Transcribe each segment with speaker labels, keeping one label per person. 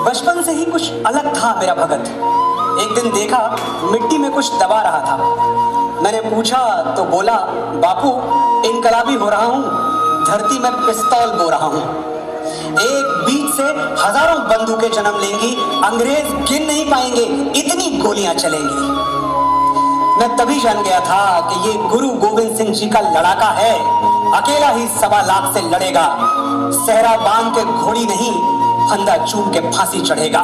Speaker 1: बचपन से ही कुछ अलग था मेरा भगत। एक दिन देखा मिट्टी में कुछ दबा रहा था। मैंने पूछा तो बोला, बापू इनकलाबी हो रहा हूँ, धरती में पिस्तौल बो रहा हूँ। एक बीज से हजारों बंदूकें जन्म लेंगी, अंग्रेज गिन नहीं पाएंगे, इतनी गोलियां चलेंगी। मैं तभी जान गया था कि ये गुरु गोविंद सिंह जी का लड़ाका है। अकेला ही 1.25 लाख से लड़ेगा। सहरा बांध के घोड़ी नहीं, फंदा चूम के फांसी चढ़ेगा।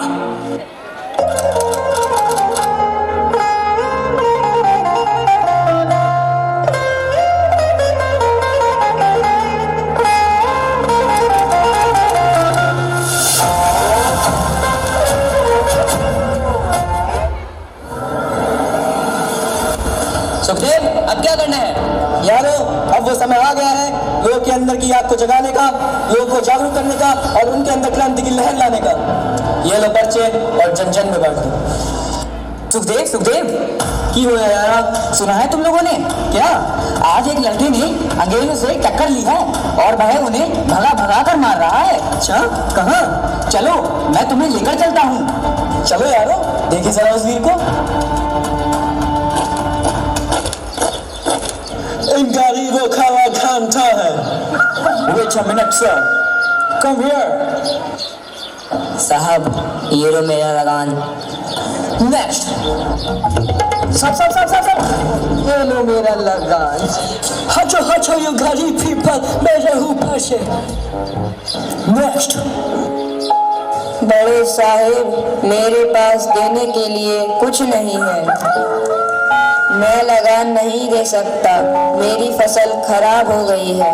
Speaker 2: सुखदेव, अब क्या करना है?
Speaker 3: यारो, अब वो समय आ गया है लोगों के अंदर की याद को जगाने का, लोगों को जागरूक करने का और उनके अंदर क्रांति की लहर लाने का। ये लो पर्चे और जन जन में बांट दो।
Speaker 2: सुखदेव, सुखदेव,
Speaker 3: की हो यार?
Speaker 2: सुना है तुम लोगों ने?
Speaker 3: क्या?
Speaker 2: आज एक लड़के ने अंग्रेजों से टक्कर ली है और वह उन्हें भगा भगा कर मार रहा है।
Speaker 3: अच्छा, कहाँ?
Speaker 2: चलो, मैं तुम्हें लेकर चलता हूँ।
Speaker 3: चलो यारो, देखिए जरा उस वीर को। इनका वो खावा खानता है। Wait a minute, sir. Come here.
Speaker 2: साहब, ये लो मेरा लगान।
Speaker 3: Next. सब। ये लो मेरा लगान। हचो you गरीब people, मेरे ऊपर से। Next.
Speaker 4: बड़े साहिब, मेरे पास देने के लिए कुछ नहीं है। मैं लगान नहीं दे सकता, मेरी फसल खराब हो गई है।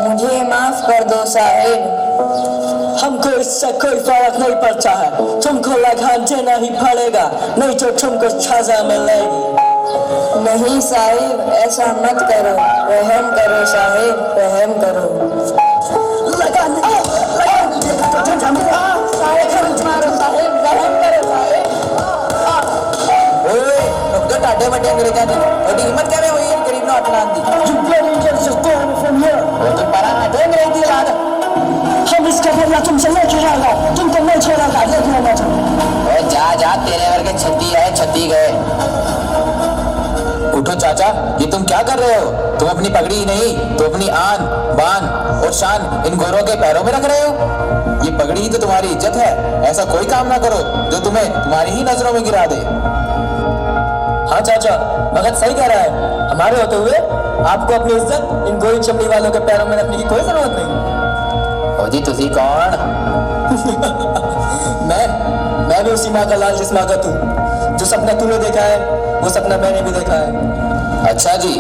Speaker 4: मुझे माफ कर दो साहिब।
Speaker 3: हमको इससे कोई फर्क नहीं पड़ता है। तुमको लगान देना ही पड़ेगा, नहीं तो तुमको सजा मिलेगी।
Speaker 4: नहीं साहिब, ऐसा मत करो, रहम करो साहिब, रहम करो।
Speaker 3: लगान
Speaker 2: टाटे मटे अंग्रेजा ने और हिम्मत क्या हुई है गरीब ने अटलान दी। वो तो परा ना दे अंग्रेजी लाद।
Speaker 3: हम इसका बदला तुमसे नहीं चुराएगा, तुमको नहीं छोड़ेगा, देख लेना तुम।
Speaker 2: ओए जा तेरे घर के छत्ती है, छत्ती गए। उठो चाचा, ये तुम क्या कर रहे हो? तुम अपनी पगड़ी ही नहीं तो अपनी आन बान और शान इन गोरों के पैरों में रख रहे हो। ये पगड़ी ही तो तुम्हारी इज्जत है। ऐसा कोई काम ना करो जो तुम्हें तुम्हारी ही नजरों में गिरा दे।
Speaker 3: हाँ चाचा, भगत सही कह रहा है। हमारे होते हुए आपको अपनी इज्जत इन गोरी चमड़ी वालों के पैरों में रखने की कोई जरूरत नहीं।
Speaker 2: ओ जी, तुसी कौन?
Speaker 3: मैं भी उसी माँ का लाल जिस माँ का तू। जो सपना तूने देखा है वो सपना मैंने भी देखा है।
Speaker 2: अच्छा जी,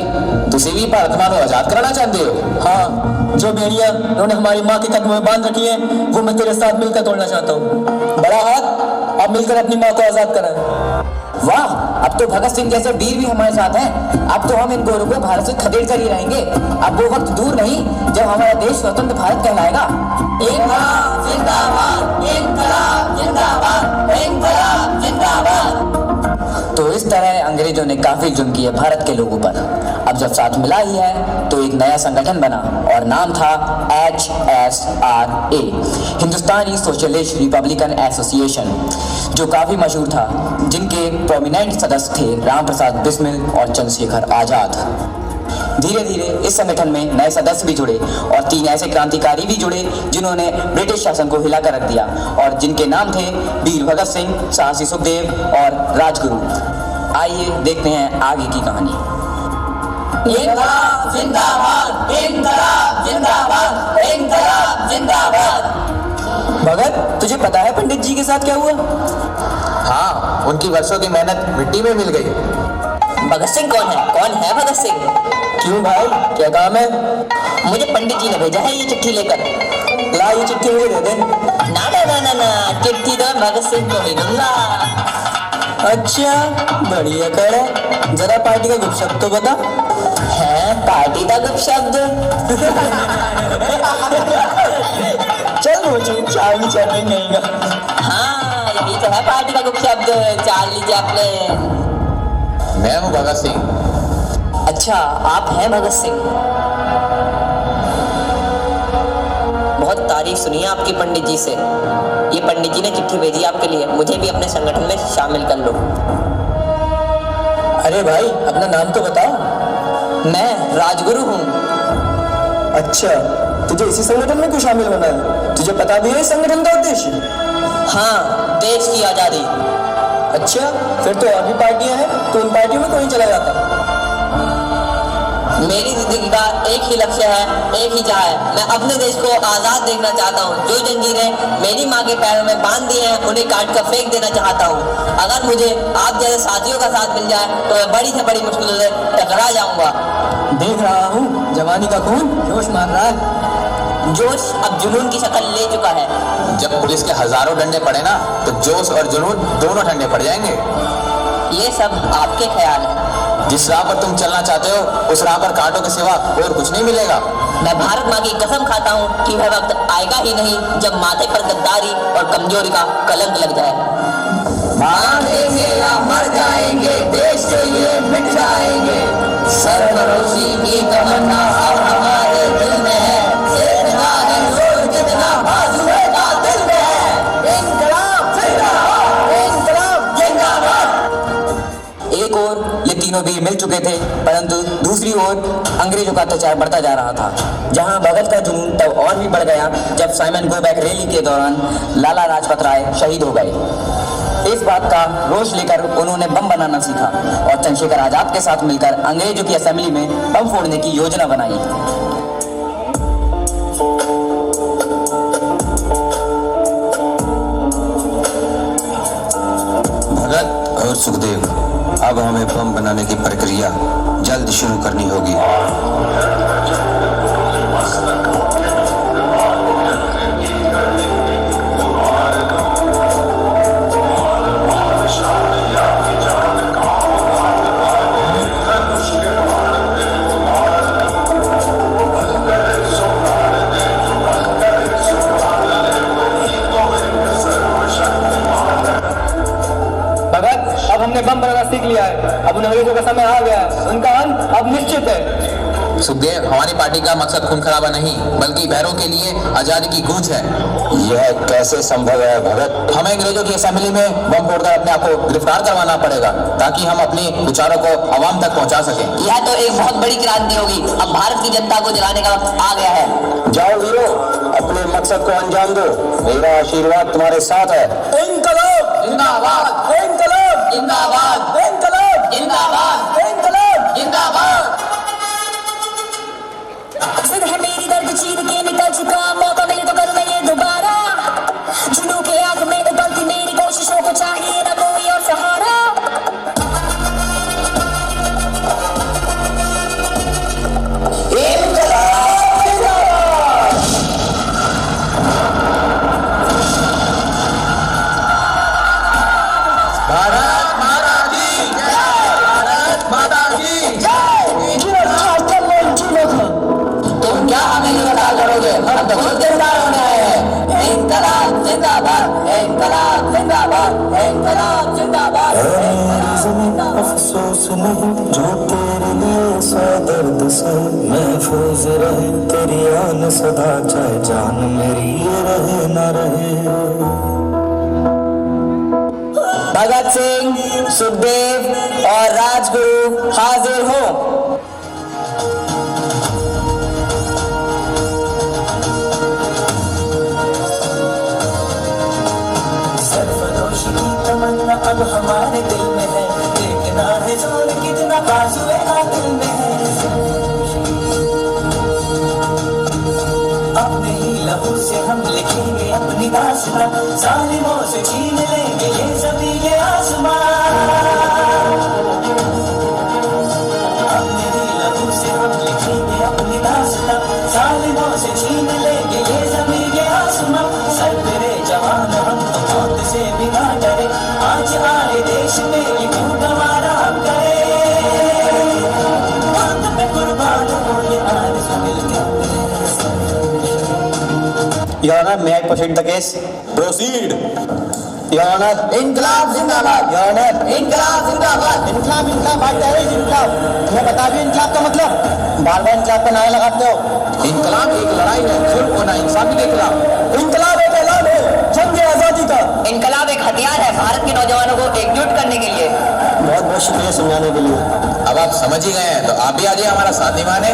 Speaker 2: तुसी भी भारत मां को आजाद कराना चाहते हो?
Speaker 3: हाँ, जो बेड़ियां उन्होंने हमारी माँ के कदमों में बांध रखी है वो मैं तेरे साथ मिलकर तोड़ना चाहता हूँ। बड़ा हाथ, अब मिलकर अपनी माँ को आजाद कराएं।
Speaker 2: वाह, अब तो भगत सिंह जैसे वीर भी हमारे साथ हैं। अब तो हम इन गोरों को भारत से खदेड़ कर ही रहेंगे। अब वो वक्त दूर नहीं जब हमारा देश स्वतंत्र भारत कहलाएगा। इनकलाब जिंदाबाद, इनकलाब जिंदाबाद, इनकलाब जिंदाबाद। तो इस तरह अंग्रेजों ने काफी जुल्म किए भारत के लोगों पर। अब जब साथ मिला ही है तो एक नया संगठन बना और नाम था HSRA, हिंदुस्तानी सोशलिस्ट रिपब्लिकन एसोसिएशन, जो काफी मशहूर था, जिनके प्रोमिनेंट सदस्य थे राम प्रसाद बिस्मिल और चंद्रशेखर आजाद। धीरे धीरे इस संगठन में नए सदस्य भी जुड़े और 3 ऐसे क्रांतिकारी भी जुड़े जिन्होंने ब्रिटिश शासन को हिलाकर रख दिया और जिनके नाम थे वीर भगत सिंह, साहसी सुखदेव और राजगुरु। आइए देखते हैं आगे की कहानी। इनकलाब जिंदाबाद, इनकलाब जिंदाबाद, इनकलाब जिंदाबाद।
Speaker 3: भगत, तुझे पता है पंडित जी के साथ क्या हुआ?
Speaker 2: हाँ, उनकी वर्षों की मेहनत मिट्टी में मिल गई।
Speaker 4: भगत सिंह कौन है? कौन है भगत सिंह?
Speaker 3: क्यों भाई, क्या काम है?
Speaker 4: मुझे पंडित जी ने भेजा है ये चिट्ठी लेकर।
Speaker 3: ला, ये चिट्ठी मुझे दे दे।
Speaker 4: ना, चिट्ठी तो भगत सिंह को ही दूंगा।
Speaker 3: अच्छा, बढ़िया कर। जरा पार्टी का गुप्त शब्द तो बता।
Speaker 4: है पार्टी का गुप्त शब्द?
Speaker 3: चल वो चार्ली चैपलिन नहीं का।
Speaker 4: हाँ, यही तो है पार्टी का गुप्त शब्द, चार्ली चैपलिन।
Speaker 2: मैं हूँ भगत सिंह।
Speaker 4: अच्छा, आप हैं भगत सिंह? बहुत
Speaker 5: तारीफ सुनी है आपकी पंडित जी से। ये पंडित जी ने चिट्ठी भेजी आपके लिए, मुझे भी अपने संगठन में शामिल कर लो।
Speaker 3: अरे भाई, अपना नाम तो बताओ।
Speaker 5: मैं राजगुरु हूँ।
Speaker 3: अच्छा, तुझे इसी संगठन में क्यों शामिल होना है? तुझे पता भी है इस संगठन का उद्देश्य?
Speaker 5: हाँ, देश की आज़ादी।
Speaker 3: अच्छा, फिर तो और भी पार्टियां हैं, तो उन पार्टियों में कोई चला जाता।
Speaker 5: मेरी जिंदगी का एक ही लक्ष्य है, एक ही चाह है। मैं अपने देश को आज़ाद देखना चाहता हूँ। जो जंजीरें मेरी माँ के पैरों में बांध दी हैं, उन्हें काट कर फेंक देना चाहता हूँ। अगर मुझे आप जैसे साथियों का साथ मिल जाए तो मैं बड़ी से बड़ी मुश्किलों से टकरा जाऊंगा।
Speaker 3: देख रहा हूँ, जवानी का खून जोश मार रहा है।
Speaker 5: जोश अब जुनून की शक्ल ले चुका है।
Speaker 6: जब पुलिस के हजारों डंडे पड़े ना, तो जोश और जुनून दोनों ठंडे पड़ जाएंगे।
Speaker 5: ये सब आपके ख्याल है।
Speaker 6: जिस राह पर तुम चलना चाहते हो, उस राह पर कांटों के सिवा और कुछ नहीं मिलेगा।
Speaker 5: मैं भारत माँ की कसम खाता हूँ कि वह वक्त आएगा ही नहीं जब माथे पर गद्दारी और कमजोरी का कलंक लग जाए।
Speaker 2: मारेंगे या मर जाएंगे, देश से ये मिट जाएंगे। सरफरोशी की तमन्ना अब हमारे दिल में है। जितना है जोर, जितना बाजुए का दिल में है। इंकलाब जिंदाबाद, इंकलाब जिंदाबाद। एक ओर ये तीनों वीर मिल चुके थे, परंतु दूसरी ओर अंग्रेजों का अत्याचार बढ़ता जा रहा था। जहां भगत का जुनून तब और भी बढ़ गया जब साइमन गो बैक रैली के दौरान लाला लाजपत राय शहीद हो गए। इस बात का रोष लेकर उन्होंने बम बनाना सीखा और चंद्रशेखर आजाद के साथ मिलकर अंग्रेजों की असेंबली में बम फोड़ने की योजना बनाई।
Speaker 7: भगत और सुखदेव, अब हमें बम बनाने की प्रक्रिया जल्द शुरू करनी होगी।
Speaker 3: अब हमने बम बनाना सीख लिया है। अब उन अंग्रेजों का समय आ गया है, उनका अंत अब निश्चित है।
Speaker 6: सुखदेव, हमारी पार्टी का मकसद खून खराबा नहीं, बल्कि बहरों के लिए आजादी की गूंज है।
Speaker 7: यह कैसे संभव है भगत?
Speaker 6: हमें अंग्रेजों की असेंबली में बम फोड़कर अपने आप को गिरफ्तार करवाना पड़ेगा, ताकि हम अपने विचारों को आवाम तक पहुंचा सकें।
Speaker 5: यह तो एक बहुत बड़ी क्रांति होगी। अब भारत की जनता को जलाने का वक्त आ गया है।
Speaker 7: जाओ वीरो, अपने मकसद को अंजाम दो। मेरा आशीर्वाद तुम्हारे साथ है।
Speaker 3: इंकलाब
Speaker 6: जिंदाबाद,
Speaker 3: इंकलाब
Speaker 6: जिंदाबाद,
Speaker 3: इंकलाब
Speaker 6: जिंदाबाद,
Speaker 3: इंकलाब।
Speaker 6: जिंदाबाद।
Speaker 8: जिद है मेरी, दर्द चीर के निकल चुका। मौका मिले तो करूं मैं ये दोबारा। जुनून के आग में उबलती मेरी कोशिशों को चाहिए ना कोई और सहारा।
Speaker 6: भारत माता की जय, भारत माता की जय।
Speaker 2: तुम क्या हमें गिरफ्तार करोगे? हम तो खुद गिरफ्तार होने आए हैं। इंकलाब जिंदाबाद, इंकलाब जिंदाबाद, इंकलाब जिंदाबाद।
Speaker 9: अफसोस नहीं जो तेरे लिए सौ दर्द से महफूज रहे तेरी आन सदा, चाहे जान मेरी ये रहे न रहे।
Speaker 2: भगत सिंह, सुखदेव और राजगुरु हाजिर हो।
Speaker 9: सरफरोशी की तमन्ना अब हमारे दिल में है। देखना है जोर कितना बाजुए का दिल में है। अपने ही लहू से हम लिखेंगे अपनी दास्तां। जालिमों से छीन लेंगे ये ज़मीं ये आसमान। अपने ही लहू से हम लिखेंगे अपनी दास्तां। जालिमों से छीन लेंगे ये ज़मीं ये आसमान। सर मेरे जवान, हम तो मौत से भी ना डरे। आज आए देश में ये क्यों गंवारा हम करे। मौत पे कुर्बान हो ये आरज़ू मिलके मिले।
Speaker 1: Your Honor, may I proceed the case?
Speaker 7: Proceed.
Speaker 1: Your Honor,
Speaker 2: इंकलाब जिंदाबाद,
Speaker 1: Your Honor,
Speaker 2: इंकलाब जिंदाबाद।
Speaker 3: इंकलाब इंकलाब भाई, इंकलाब। मैं बता दूं इंकलाब का मतलब? बार बार इनकलाब का नारा लगाते हो।
Speaker 6: इनकलाब एक लड़ाई है जुल्म और नाइंसाफी के खिलाफ।
Speaker 3: इनकलाब एक ऐलान है जंग आजादी का।
Speaker 5: इनकलाब एक हथियार है भारत के नौजवानों को एकजुट करने के लिए।
Speaker 3: बहुत बहुत शुक्रिया समझाने के लिए।
Speaker 6: अब आप समझ ही गए हैं तो आप भी आ जाइए हमारा साथ निभाने।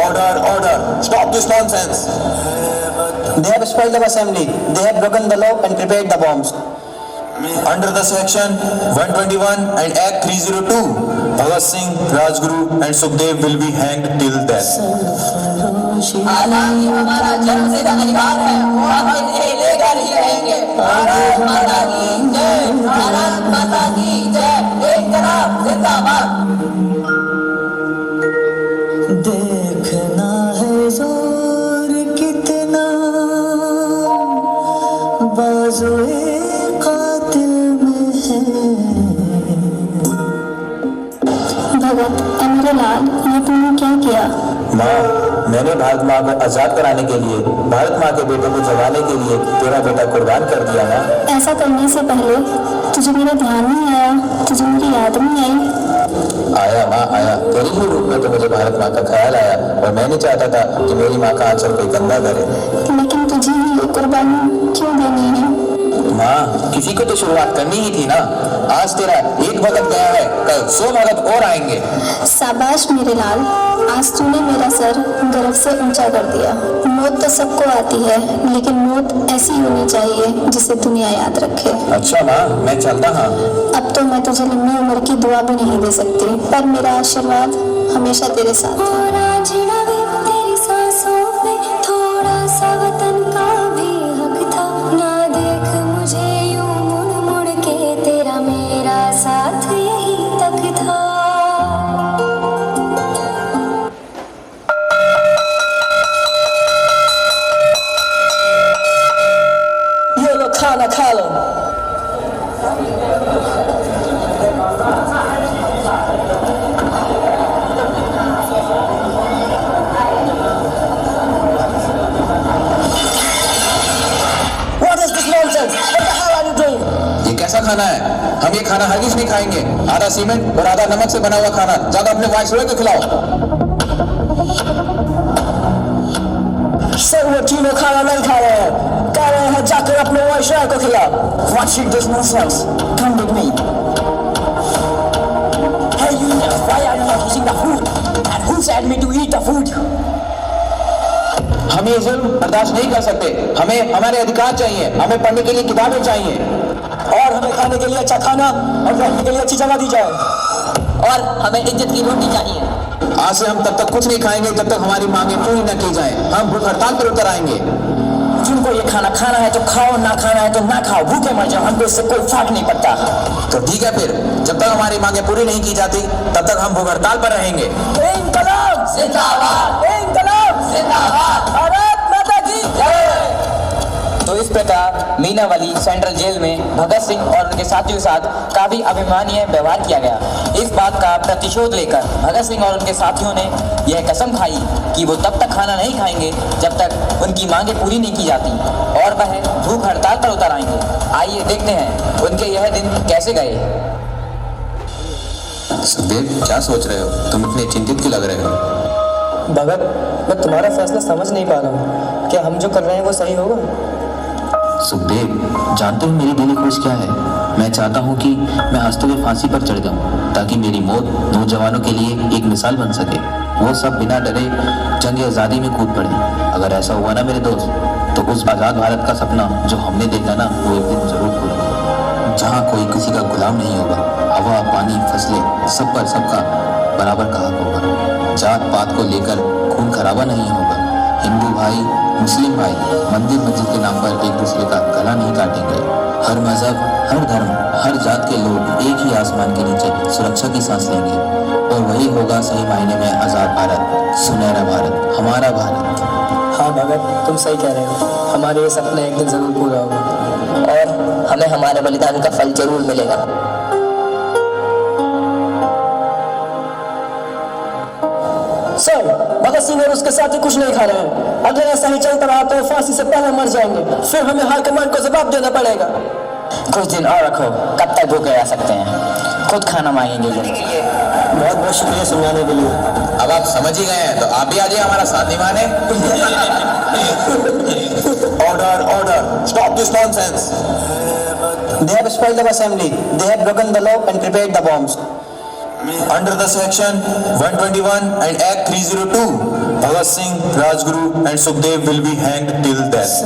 Speaker 3: Order, order! Stop this nonsense! They have spoiled the assembly. They have broken the law and prepared the bombs.
Speaker 7: Under the section 121 and Act 302, Bhagat Singh, Rajguru and Sukhdev will be hanged till death.
Speaker 5: आजादी हमारा जन्मसिद्ध अधिकार है, हम इन्हें लेकर ही रहेंगे। भारत माता की जय, भारत माता की जय। एक तरफ जिंदाबाद।
Speaker 9: देखना है जोर कितना बाजुए कातिल में है।
Speaker 8: भगत अमर लाल, ये तुमने क्या किया?
Speaker 3: माँ, मैंने भारत माँ को आजाद कराने के लिए, भारत माँ के बेटे को जगाने के लिए तेरा बेटा कुर्बान कर दिया ना।
Speaker 8: ऐसा करने से पहले तुझे मेरा ध्यान नहीं आया, तुझे मेरी याद नहीं आई?
Speaker 3: आया माँ आया, तेरी ही रूप में तो मुझे भारत माँ का ख्याल आया और मैं नहीं चाहता था कि मेरी माँ का आंचल कोई गंदा करे।
Speaker 8: लेकिन तुझे ही ये कुर्बानी क्यों देनी है?
Speaker 6: माँ, किसी को तो शुरुआत करनी ही थी ना। आज तेरा एक भगत गया है, कल 100 भगत और आएंगे।
Speaker 8: शाबाश मेरे लाल, आज तूने मेरा सर गर्व से ऊंचा कर दिया। मौत तो सबको आती है, लेकिन मौत ऐसी होनी चाहिए जिसे दुनिया याद रखे।
Speaker 6: अच्छा माँ, मैं चलता हूँ।
Speaker 8: अब तो मैं तुझे लंबी उम्र की दुआ भी नहीं दे सकती, पर मेरा आशीर्वाद हमेशा तेरे साथ है। तेरी सांसों में थोड़ा सा वतन का भी हक था, ना देख मुझे यूं मुड़ मुड़ के, तेरा मेरा साथ यही तक था।
Speaker 3: ये लो खाना खा लो। What is this nonsense? What the hell are you doing?
Speaker 6: ये कैसा खाना है? हम ये खाना हरगिज नहीं खाएंगे। आधा सीमेंट और आधा नमक से बना हुआ खाना जाकर अपने वाइसरॉय को खिलाओ।
Speaker 3: सर वो तीनों खाना नहीं खा रहे हैं, कह रहे हैं जाकर अपने वाइसरॉय को खिलाओ। What is this nonsense? Come with me. Hey you, why are you not eating the food? And who said me to eat the food?
Speaker 6: हम ये जुल्म बर्दाश्त नहीं कर सकते। हमें हमारे अधिकार चाहिए, हमें पढ़ने के लिए किताबें चाहिए
Speaker 3: और हमें खाने के लिए अच्छा खाना और रहने के लिए अच्छी जगह दी जाए
Speaker 5: और हमें इज्जत की रोटी चाहिए।
Speaker 6: आज से हम तब तक कुछ नहीं खाएंगे जब तक हमारी मांगे पूरी न की जाए। हम भूख हड़ताल पर उतर आएंगे।
Speaker 3: जिनको ये खाना खाना है तो खाओ, ना खाना है तो ना खाओ, भूखे मर जाओ, हमको इससे कोई फर्क नहीं पड़ता।
Speaker 6: तो ठीक है, फिर जब तक हमारी मांगे पूरी नहीं की जाती तब तक हम भूख हड़ताल पर रहेंगे।
Speaker 3: इंकलाब
Speaker 5: जिंदाबाद,
Speaker 3: इंकलाब
Speaker 5: जिंदाबाद।
Speaker 3: भारत माता की जय।
Speaker 2: तो इस प्रकार मीनावली सेंट्रल जेल में भगत सिंह और उनके साथियों के साथ काफी अभिमानीय व्यवहार किया गया। इस बात का प्रतिशोध लेकर भगत सिंह और उनके साथियों ने यह कसम खाई कि वो तब तक खाना नहीं खाएंगे जब तक उनकी मांगे पूरी नहीं की जाती और वह भूख हड़ताल पर उतर आएंगे। आइए देखते हैं उनके यह दिन कैसे गए।
Speaker 7: सुखदेव, क्या सोच रहे हो? तुम इतने चिंतित क्यों लग रहे हो?
Speaker 3: भगत, मैं तुम्हारा फैसला समझ नहीं पा रहा हूँ। क्या हम जो कर रहे हैं वो सही होगा?
Speaker 6: सुखदेव, जानते हो मेरी दिली ख्वाहिश क्या है? मैं चाहता हूँ कि मैं हंसते हुए फांसी पर चढ़ जाऊँ ताकि मेरी मौत नौजवानों के लिए एक मिसाल बन सके। वो सब बिना डरे जंग आज़ादी में कूद पड़े। अगर ऐसा हुआ ना मेरे दोस्त, तो उस आज़ाद भारत का सपना जो हमने देखा ना, वो एक दिन जरूर पूरा होगा, जहाँ कोई किसी का गुलाम नहीं होगा। हवा, पानी, फसलें, सब पर सबका बराबर का हक होगा। जात पात को लेकर खून खराबा नहीं होगा। हिंदू भाई, मुस्लिम भाई मंदिर मस्जिद के नाम पर एक दूसरे का गला नहीं काटेंगे। हर मजहब, हर धर्म, हर जात के लोग एक ही आसमान के नीचे सुरक्षा की सांस लेंगे और वही होगा सही मायने में आज़ाद भारत, सुनहरा भारत, हमारा भारत।
Speaker 3: हाँ भगत, तुम सही कह रहे हो। हमारे ये सपना एक दिन जरूर पूरा होगा
Speaker 5: और हमें हमारे बलिदान का फल जरूर मिलेगा।
Speaker 3: सर, भगत सिंह और उसके साथी कुछ नहीं खा रहे हैं। अगर ऐसा ही चलता रहा तो फांसी से पहले मर जाएंगे, फिर हमें हाईकमान को जवाब देना पड़ेगा।
Speaker 2: कुछ दिन और रखो, कब तक भूखे रह सकते हैं? खुद खाना मांगेंगे ये लोग।
Speaker 3: बहुत बहुत शुक्रिया समझाने के लिए।
Speaker 7: अब आप समझ ही गए हैं तो आप भी आ जाइए हमारा साथ निभाने। Order order, stop this nonsense.
Speaker 3: They have spoiled the assembly. They have broken the law and prepared the bombs.
Speaker 7: Under the section 121 and Act 302, Bhagat Singh, Rajguru and Sukhdev will be hanged till death.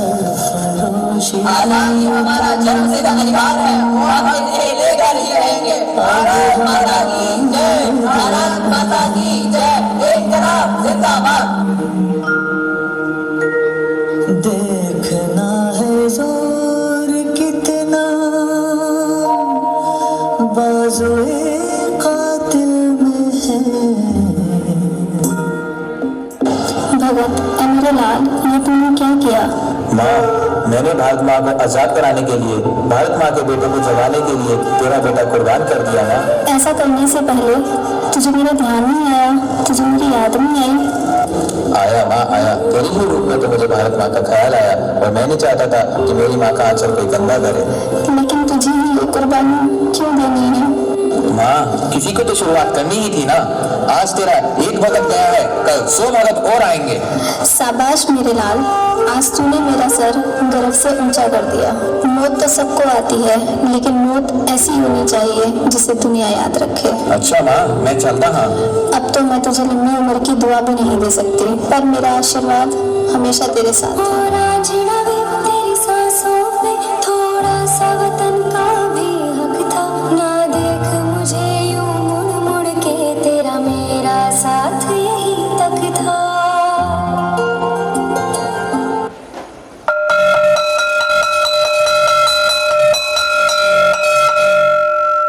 Speaker 5: हालांकि हमारा जन्मसिद्ध अधिकार है, वो हम इन्हें लेकर ही रहेंगे। भारत माता की जय, भारत माता की जय। इनकलाब जिंदाबाद।
Speaker 9: देखना है जोर कितना बाजुए कातिल में है।
Speaker 8: भगत मेरे लाल, ये तुमने क्या किया?
Speaker 6: माँ, मैंने भारत माँ को आजाद कराने के लिए, भारत माँ के बेटे को जगाने के लिए तेरा बेटा कुर्बान कर दिया ना।
Speaker 8: ऐसा करने से पहले तुझे मेरा ध्यान नहीं आया? तुझे मेरी याद नहीं आई?
Speaker 6: आया माँ आया, तेरी ही रूप में तो मुझे भारत माँ का ख्याल आया और मैं नहीं चाहता था कि मेरी माँ का आंचल कोई गंदा करे।
Speaker 8: लेकिन तुझे ही ये कुर्बानी क्यों देनी है?
Speaker 6: माँ, किसी को तो शुरुआत करनी ही थी ना। आज तेरा एक भगत गया है, कल 100 भगत और आएंगे।
Speaker 8: शाबाश मेरे लाल, आज तूने मेरा सर गर्व से ऊंचा कर दिया। मौत तो सबको आती है, लेकिन मौत ऐसी होनी चाहिए जिसे दुनिया याद रखे।
Speaker 6: अच्छा माँ, मैं चलता हूँ।
Speaker 8: अब तो मैं तुझे लंबी उम्र की दुआ भी नहीं दे सकती, पर मेरा आशीर्वाद हमेशा तेरे साथ है। तेरी सांसों पे थोड़ा सा वतन का भी हक था। ना देख मुझे यूं मुड़ मुड़ के, तेरा मेरा साथ यही तक था।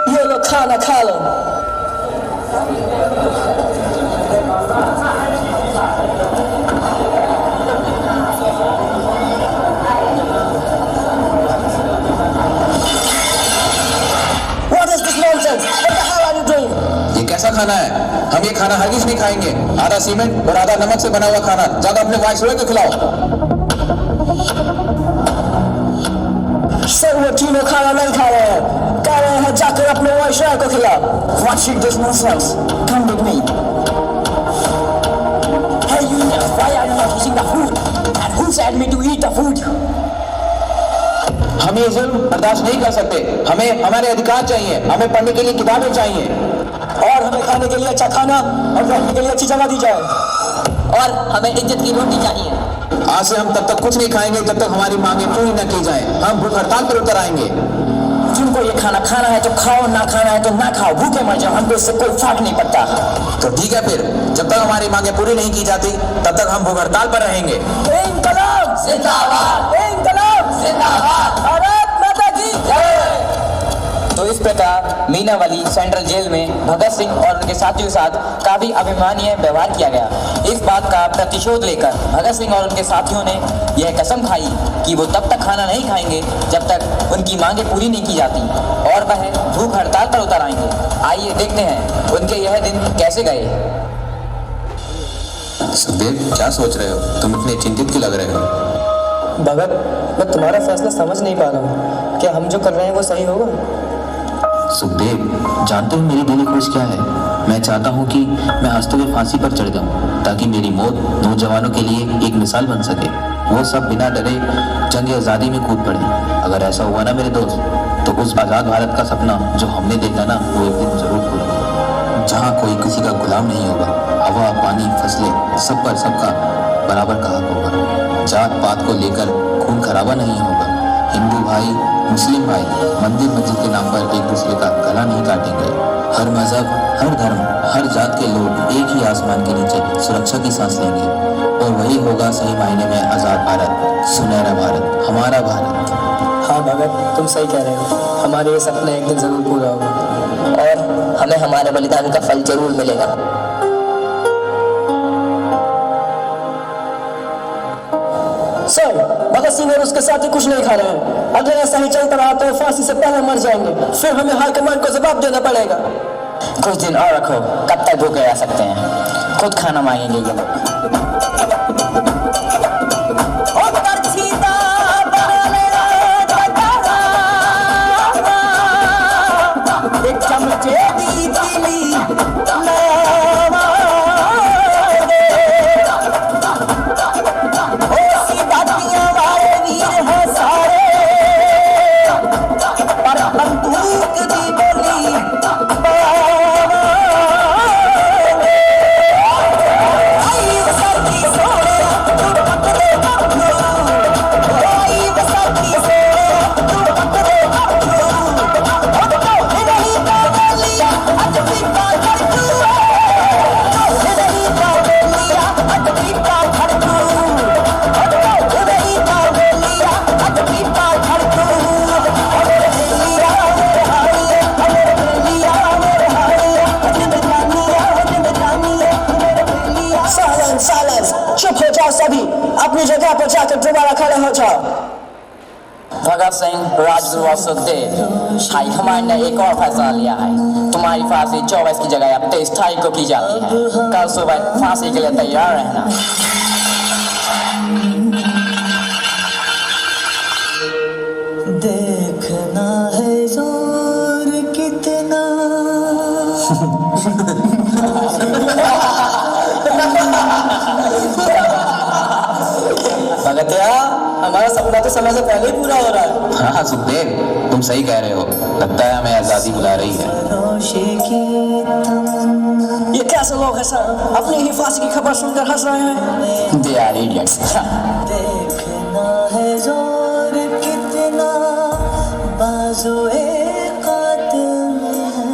Speaker 3: ये लो खाना खा लो। What is this nonsense? What the hell are you doing?
Speaker 6: ये कैसा खाना है? हम ये खाना हरगिज नहीं खाएंगे। आधा सीमेंट और आधा नमक से बना हुआ खाना ज्यादा अपने वाइसरॉय को खिलाओ।
Speaker 3: सर वो तीनों खाना नहीं खा रहे हैं, कह रहे हैं जाकर अपने वाइसरॉय को खिलाओ। What is this nonsense? Come with me. Hey you, why are you not eating the food? And who said me to eat the food?
Speaker 6: हम ये जुल्म बर्दाश्त नहीं कर सकते। हमें हमारे अधिकार चाहिए, हमें पढ़ने के लिए किताबें चाहिए
Speaker 3: और हमें खाने के लिए अच्छा खाना और रहने के लिए अच्छी जगह दी जाए।
Speaker 5: और हमें इज्जत की रोटी चाहिए।
Speaker 6: आज से हम तब तक कुछ नहीं खाएंगे जब तक हमारी मांगे पूरी न की जाए। हम भूख हड़ताल पर उतर आएंगे।
Speaker 3: जिनको ये खाना खाना है तो खाओ, ना खाना है तो ना खाओ, भूखे मर जाओ, हमको इससे कोई फर्क नहीं पड़ता।
Speaker 6: तो ठीक है, फिर जब तक हमारी मांगे पूरी नहीं की जाती तब तक हम भूख हड़ताल पर रहेंगे।
Speaker 3: इंकलाब
Speaker 5: जिंदाबाद,
Speaker 3: इंकलाब
Speaker 5: जिंदाबाद।
Speaker 3: भारत माता की जय।
Speaker 2: तो इस प्रकार मीनावली सेंट्रल जेल में भगत सिंह और उनके साथियों के साथ काफी अभिमानीय व्यवहार किया गया। इस बात का प्रतिशोध लेकर भगत सिंह और उनके साथियों ने यह कसम खाई कि वो तब तक खाना नहीं खाएंगे जब तक उनकी मांगे पूरी नहीं की जाती और वह भूख हड़ताल पर उतर आएंगे। आइए देखते हैं उनके यह दिन कैसे गए।
Speaker 6: सुखदेव, क्या सोच रहे हो? तुम इतने चिंतित क्यों लग रहे हो?
Speaker 3: भगत, मैं तुम्हारा फैसला समझ नहीं पा रहा हूँ। क्या हम जो कर रहे हैं वो सही होगा?
Speaker 6: सुखदेव, जानते हो मेरी दिली ख्वाहिश क्या है? मैं चाहता हूँ कि मैं हंसते हुए फांसी पर चढ़ जाऊँ ताकि मेरी मौत नौजवानों के लिए एक मिसाल बन सके। वो सब बिना डरे जंग आज़ादी में कूद पड़े। अगर ऐसा हुआ ना मेरे दोस्त, तो उस आज़ाद भारत का सपना जो हमने देखा ना, वो एक दिन जरूर पूरा होगा, जहाँ कोई किसी का गुलाम नहीं होगा। हवा, पानी, फसलें, सब पर सबका बराबर का हक होगा। जात पात को लेकर खून खराबा नहीं होगा। हिंदू भाई, मुस्लिम भाई मंदिर मस्जिद के नाम पर एक दूसरे का गला नहीं काटेंगे। हर मजहब, हर धर्म, हर जात के लोग एक ही आसमान के नीचे सुरक्षा की सांस लेंगे और वही होगा सही मायने में आज़ाद भारत, सुनहरा भारत, हमारा भारत।
Speaker 3: हाँ भगत, तुम सही कह रहे हो। हमारे ये सपना एक दिन जरूर पूरा होगा
Speaker 5: और हमें हमारे बलिदान का फल जरूर मिलेगा।
Speaker 3: सर, भगत सिंह और उसके साथी कुछ नहीं खा रहे हैं। अगर ऐसा ही चलता रहा तो फांसी से पहले मर जाएंगे। फिर हमें हाईकमान को जवाब देना पड़ेगा।
Speaker 2: कुछ दिन और रखो, कब तक भूखे रह सकते हैं? खुद खाना मांगेंगे ये लोग।
Speaker 3: एक चमचे दी पीली सभी अपनी जगह पर जाकर दोबारा खड़े हो जाओ।
Speaker 2: भगत सिंह, राजगुरु और सुखदेव, हाईकमान ने एक और फैसला लिया है। तुम्हारी फांसी 24 की जगह अब 23 तारीख को की जाती है। कल सुबह फांसी के लिए तैयार रहना।
Speaker 9: देखना है जोर कितना
Speaker 3: भगतिया, हमारा सपना तो समय से पहले ही पूरा हो रहा है।
Speaker 6: हाँ सुखदेव, तुम सही कह रहे हो। लगता है हमें आजादी बुला रही है।
Speaker 9: रोशे की तमन्ना।
Speaker 3: ये कैसे लोग हैं सर, अपनी ही फांसी की खबर सुनकर हंस रहे हैं।
Speaker 2: They are idiots.
Speaker 9: देखना है जोर कितना बाजुए कातिल में है।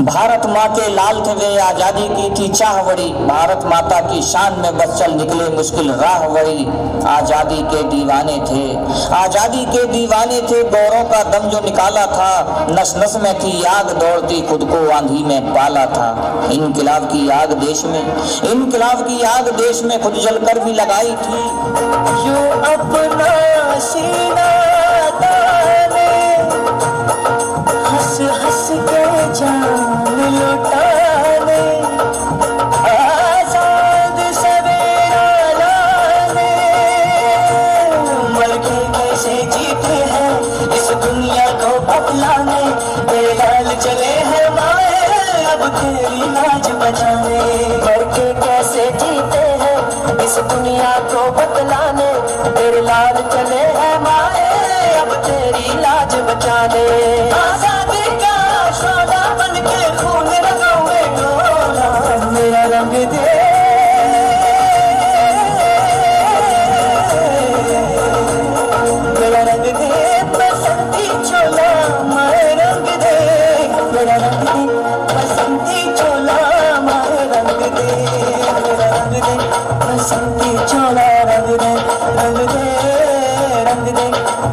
Speaker 3: भारत माँ के लाल थे वे, आजादी की थी चाह बड़ी। भारत माता की शान में बस चल निकले मुश्किल राह बड़ी। आजादी के दीवाने थे, आजादी के दीवाने थे। गौरों का दम जो निकाला था, नस नस में थी आग दौड़ती, खुद को आंधी में पाला था। इनकलाब की आग देश में, इनकलाब की आग देश में खुद जल कर भी लगाई थी।
Speaker 9: यूं अपना सीना ताने, हंस हंस के जान लुटाने, आजाद सवेरा लाने। मर के कैसे जीते हैं इस दुनिया को बदलाने। तेरे लाल चले हैं माए अब तेरी लाज बचाने। मर के कैसे जीते हैं इस दुनिया को बदलाने। तेरे लाल चले हैं माए अब तेरी लाज बचाने। आजादी का शोला बन के खून लगाओगे गोरा, मेरा रंग दे, मेरा रंग दे बसंती चोला, माए रंग दे, मेरा रंग दे बसंती चोला, माए रंग दे, मेरा रंग दे बसंती चोला, रंग दे, रंग दे, रंग दे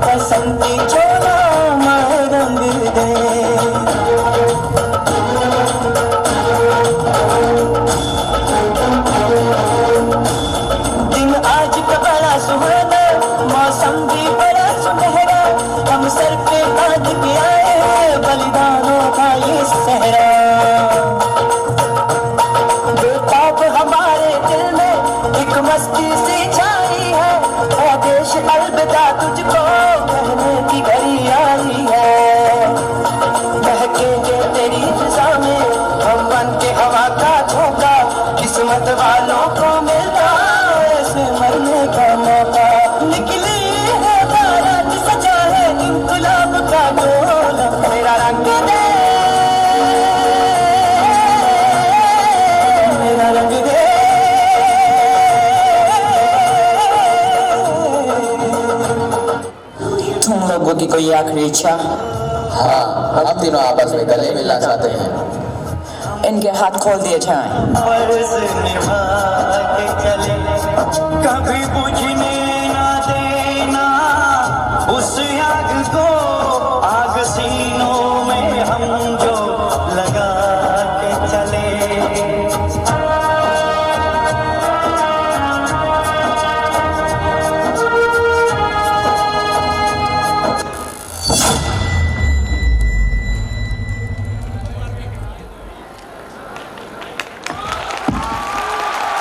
Speaker 9: बसंती चोला, माए रंग दे। दिन आज का बड़ा सुहाना, मौसम भी बड़ा सुनहरा। हम सर पे बांध के आए हैं बलिदानों का ये सहरा। बेताब हमारे दिल में एक मस्ती सी छाई है। ओ देश अलविदा तुझको कहने की घड़ी आई है। महकेंगे तेरी फिजा में हम बन के हवा का झोंका। किस्मत वालों को मिलता ऐसे मरने का मौका। निकली है बारात सजा है इनकलाब का डोला, मेरा रंग दे, मेरा रंग दे।
Speaker 2: तुम लोगों की कोई आखिरी इच्छा?
Speaker 6: हाँ, हम तीनों आपस में गले मिलना चाहते हैं।
Speaker 2: इनके हाथ खोल दिए जाएं।
Speaker 9: फर्ज निभा के चले, कभी बुझने ना देना उस आग को। आग सीनों में हम जो